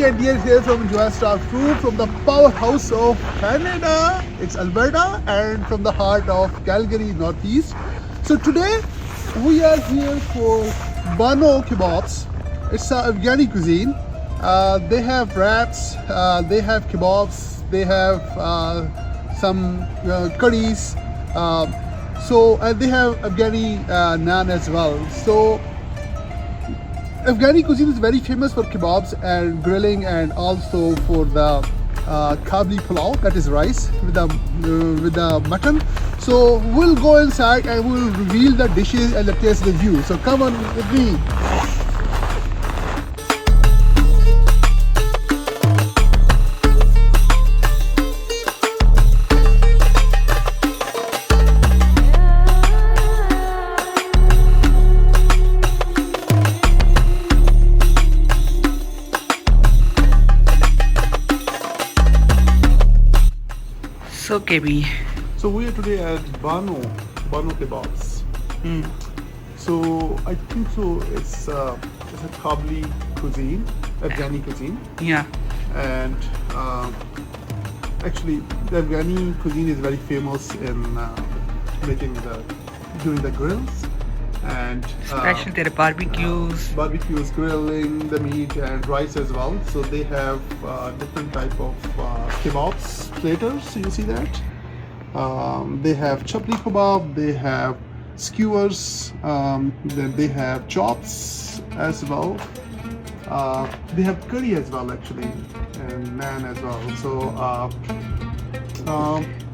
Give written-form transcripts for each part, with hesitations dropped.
Kebi and Dear here from Enjoy Star Food from the powerhouse of Canada. It's Alberta and from the heart of Calgary, Northeast. So today we are here for Banu Kabobs. It's a Afghani cuisine. They have wraps, they have kebabs, they have some curries. And they have Afghani naan as well. So Afghani cuisine is very famous for kebabs and grilling, and also for the kabli pulao, that is rice with the mutton. So we'll go inside and we'll reveal the dishes and the taste with you. So come on with me. So KB. So we are today at Banu Kebabs. So I think so. It's a Kabli cuisine, Afghani cuisine, Yeah. and actually the Afghani cuisine is very famous in doing the grills and Especially their barbecues. grilling the meat and rice as well. So they have different type of kebabs platters. You see that? They have chapli kebab, they have skewers, then they have chops as well. They have curry as well actually, and naan as well. So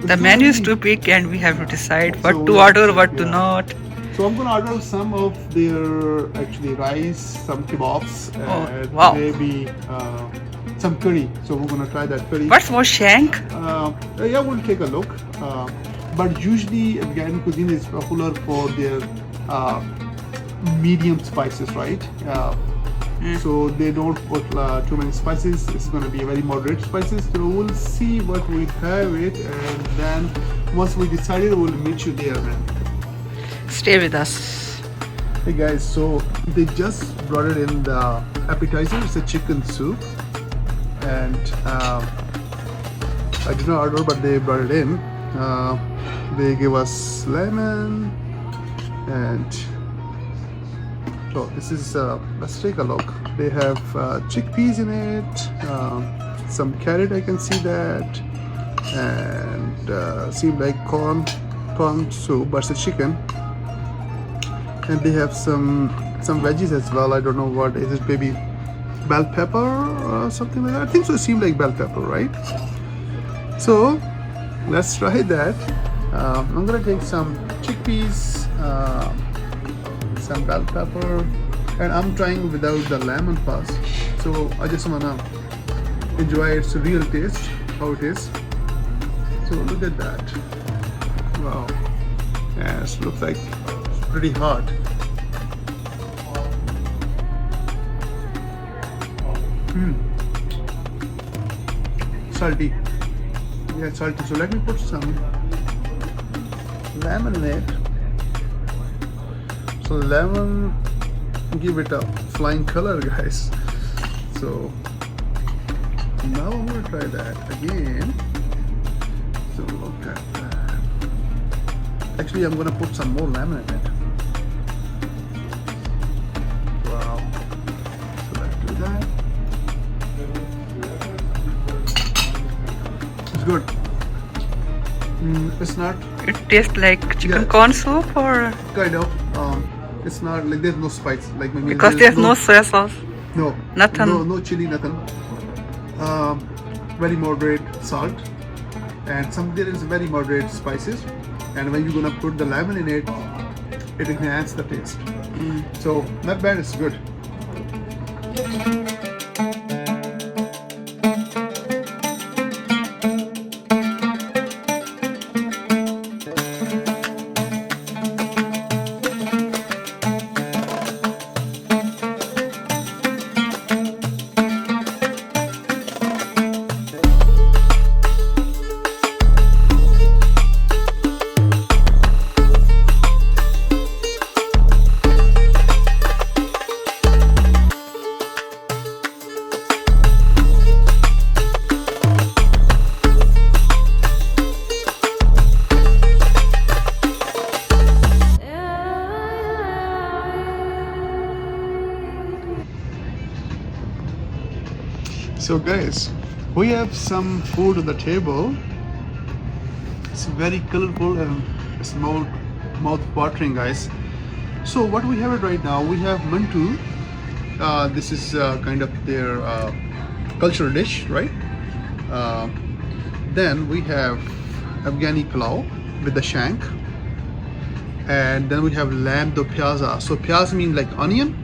The menu is too big and we have to decide what So to we- order, what to yeah. not. So I'm gonna order some of their actually rice, some kebabs, and wow. maybe some curry. So we're gonna try that curry. What's more shank? Yeah, we'll take a look. But usually Afghan cuisine is popular for their medium spices, right? So they don't put too many spices. This is gonna be a very moderate spices. So we'll see what we have it, and then once we decided, we'll meet you there, man. Stay with us. Hey guys, so they just brought it in the appetizer. It's a chicken soup, and I did not order, but they brought it in. They gave us lemon, and so this is let's take a look. They have chickpeas in it, some carrot, I can see that, and seem like corn soup, but it's a chicken. And they have some veggies as well. I don't know what is it, maybe bell pepper or something like that. I think so. It seemed like bell pepper, right? So let's try that. I'm gonna take some chickpeas, some bell pepper, and I'm trying without the lemon first. So I just wanna enjoy its real taste, how it is. So look at that. Wow. Yes, looks like pretty hot. Salty. Yeah, salty. So let me put some lemon in it. So lemon give it a flying color, guys. So now I'm gonna try that again. So look at that. Actually, I'm gonna put some more lemon in it. Wow. So let's do that. It's good. It's not It tastes like chicken Yeah. corn soup, or kind of. It's not like there's no spice. Like maybe because there's no soya sauce. no Nothing. no chili, nothing. Very moderate salt, and there is very moderate spices. And when you're gonna put the lemon in it, it enhances the taste. So not bad. It's good. So guys, we have some food on the table. It's very colorful and it's mouth-watering, guys. So what we have it right now, we have mantu. This is kind of their cultural dish, right? Then we have Afghani pulao with the shank, and then we have lamb do piazza. So piazza means like onion.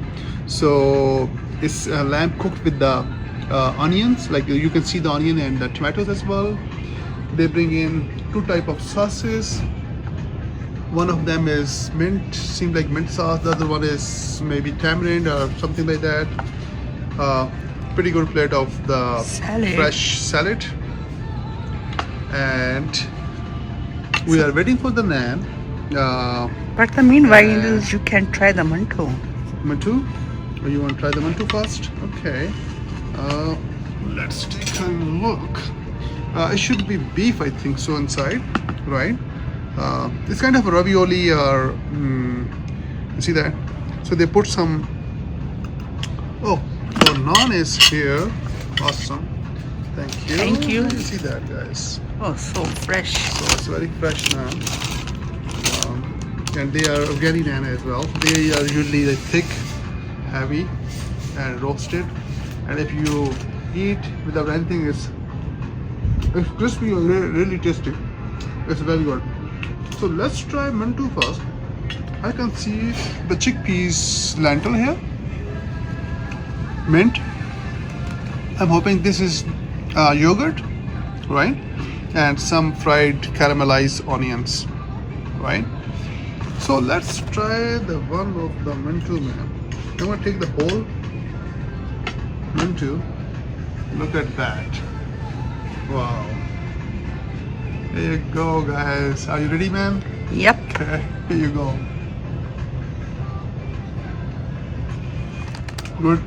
So it's lamb cooked with the onions. Like you can see the onion and the tomatoes as well. They bring in two type of sauces. One of them is mint, seems like mint sauce. The other one is maybe tamarind or something like that. Pretty good plate of the fresh salad. And we are waiting for the naan. But the meanwhile, you can try the mantu. Mantu? Or you want to try the mantu first? Okay. Let's take a look. It should be beef, I think so, inside, right? It's kind of a ravioli or you see that? So they put some. Oh, the naan is here. Awesome. Thank you. Thank you. You see that, guys? Oh, so fresh. So it's very fresh naan. And they are Afghani naan as well. They are usually like thick, heavy, and roasted. And if you eat without anything, it's crispy and really tasty. It's very good. So let's try mantu first. I can see the chickpeas lentil here. Mint. I'm hoping this is yogurt, right? And some fried caramelized onions, right? So let's try the one of the mantu, man. I'm gonna take the whole mantu. Look at that. Wow. There you go, guys. Are you ready, man? Yep. Okay, here you go. Good.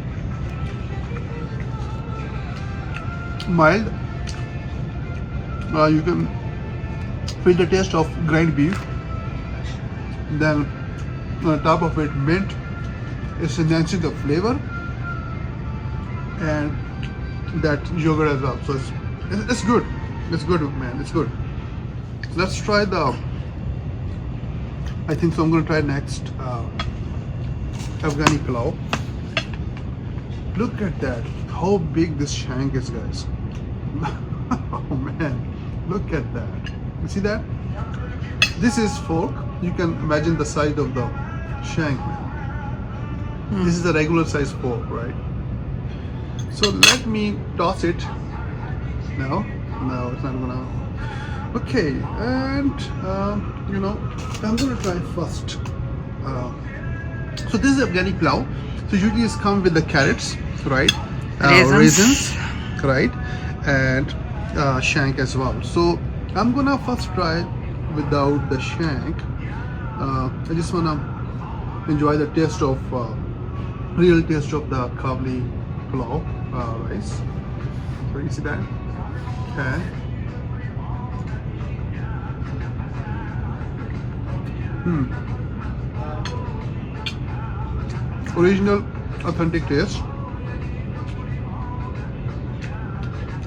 Mild. You can feel the taste of grind beef. Then on top of it, mint is enhancing the flavor, and that yogurt as well. So it's good. It's good, man. It's good. Let's try the. I think so. I'm gonna try next Afghani pulao. Look at that. How big this shank is, guys. Oh man, look at that. You see that? This is fork. You can imagine the size of the shank, man. This is a regular size fork, right? So let me toss it. No, it's not gonna. Okay, and I'm gonna try first. So this is Afghani pulao. So usually it's come with the carrots, right? Raisins, right? And shank as well. So I'm gonna first try without the shank. I just wanna enjoy the taste of real taste of the Kabuli pulao rice. So you see that? Okay. Original, authentic taste.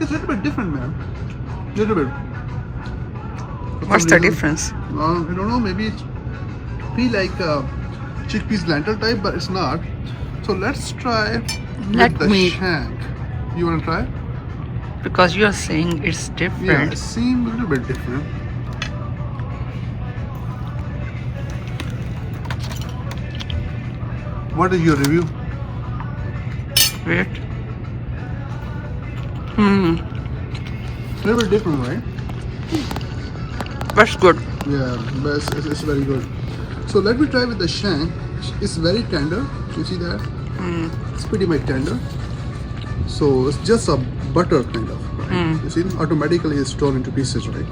It's a little bit different, man. Little bit. What's the difference? I don't know. Maybe it feel like chickpeas lentil type, but it's not. So let's try with the shank. You wanna try? Because you are saying it's different. Yeah, it seems a little bit different. What is your review? Wait. A little bit different, right? That's good. Yeah, but it's very good. So let me try with the shank. It's very tender. You see that? It's pretty much tender. So it's just a butter kind of, right? You see, automatically it's torn into pieces, right?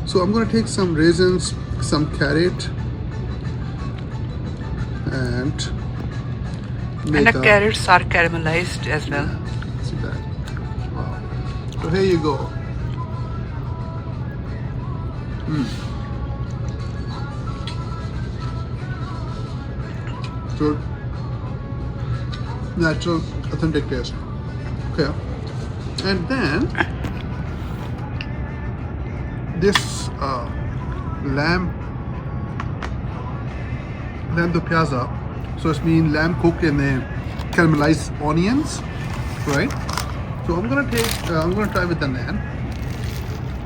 So I'm gonna take some raisins, some carrot, and the carrots are caramelized as well. Yeah, see that? Wow. So here you go. Good. Natural, authentic taste. Okay. And then this lamb do piazza. So it's mean lamb cooked in caramelized onions, right? So I'm gonna try with the naan.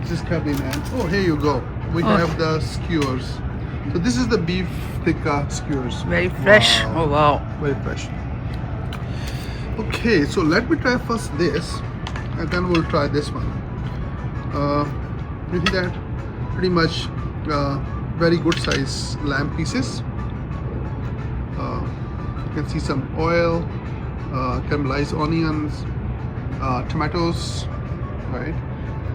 This is Calgary naan. Oh, here you go. We have the skewers. So this is the beef tikka skewers. Very fresh. Wow. Oh wow. Very fresh. Okay, so let me try first this, and then we'll try this one. You see that? Pretty much very good size lamb pieces. You can see some oil, caramelized onions, tomatoes, right?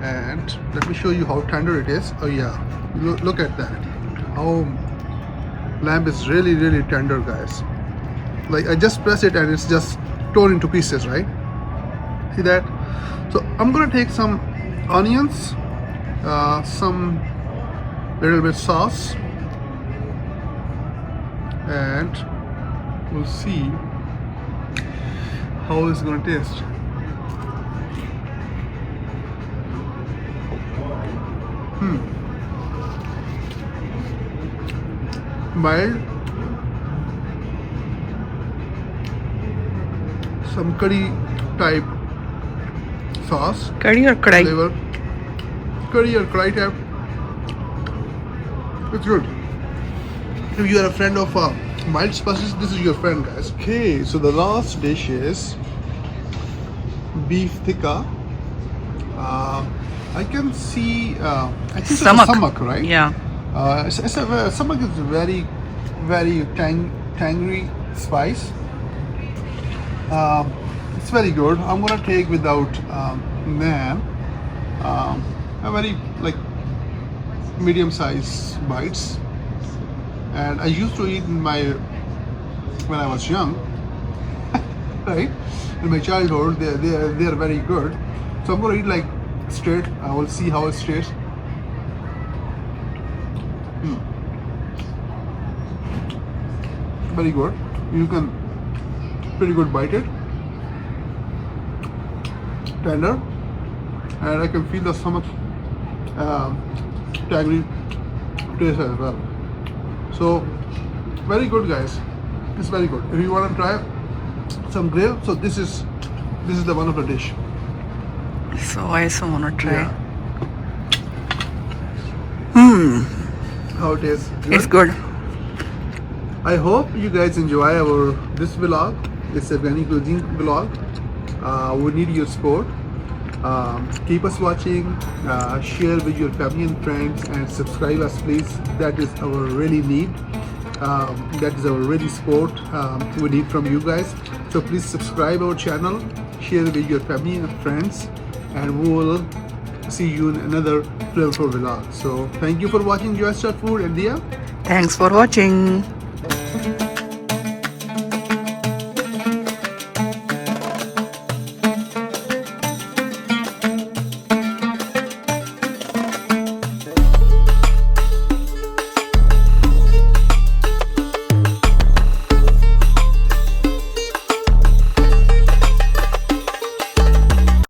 And let me show you how tender it is. Oh yeah, look at that. Oh, lamb is really tender, guys. Like I just press it and it's just torn into pieces, right? See that? So I'm gonna take some onions, some little bit sauce, and we'll see how it's gonna taste. Mild, some curry type sauce. Curry or kadai? Flavor. Curry or kadai type. It's good. If you are a friend of mild spices, this is your friend, guys. Okay, so the last dish is beef tikka. I can see, I think it's a samak, right? Yeah. Samak is very tangy spice. It's very good. I'm gonna take without naan. A very like medium size bites. And I used to eat when I was young, right? In my childhood, they are very good. So I'm gonna eat like straight. I will see how it tastes. Very good. You can pretty good bite it. Tender, and I can feel the stomach tangy taste as well. So very good, guys. It's very good. If you want to try some grill, so this is the one of the dish. So I also wanna try. Yeah. How it is? Good? It's good. I hope you guys enjoy this vlog. It's a Afghani cuisine vlog. We need your support. Keep us watching, share with your family and friends, and subscribe us, please. That is our really need. That is our really support we need from you guys. So please subscribe our channel, share with your family and friends, and we will see you in another flavorful vlog. So thank you for watching Enjoy Star Food, India. Thanks for watching.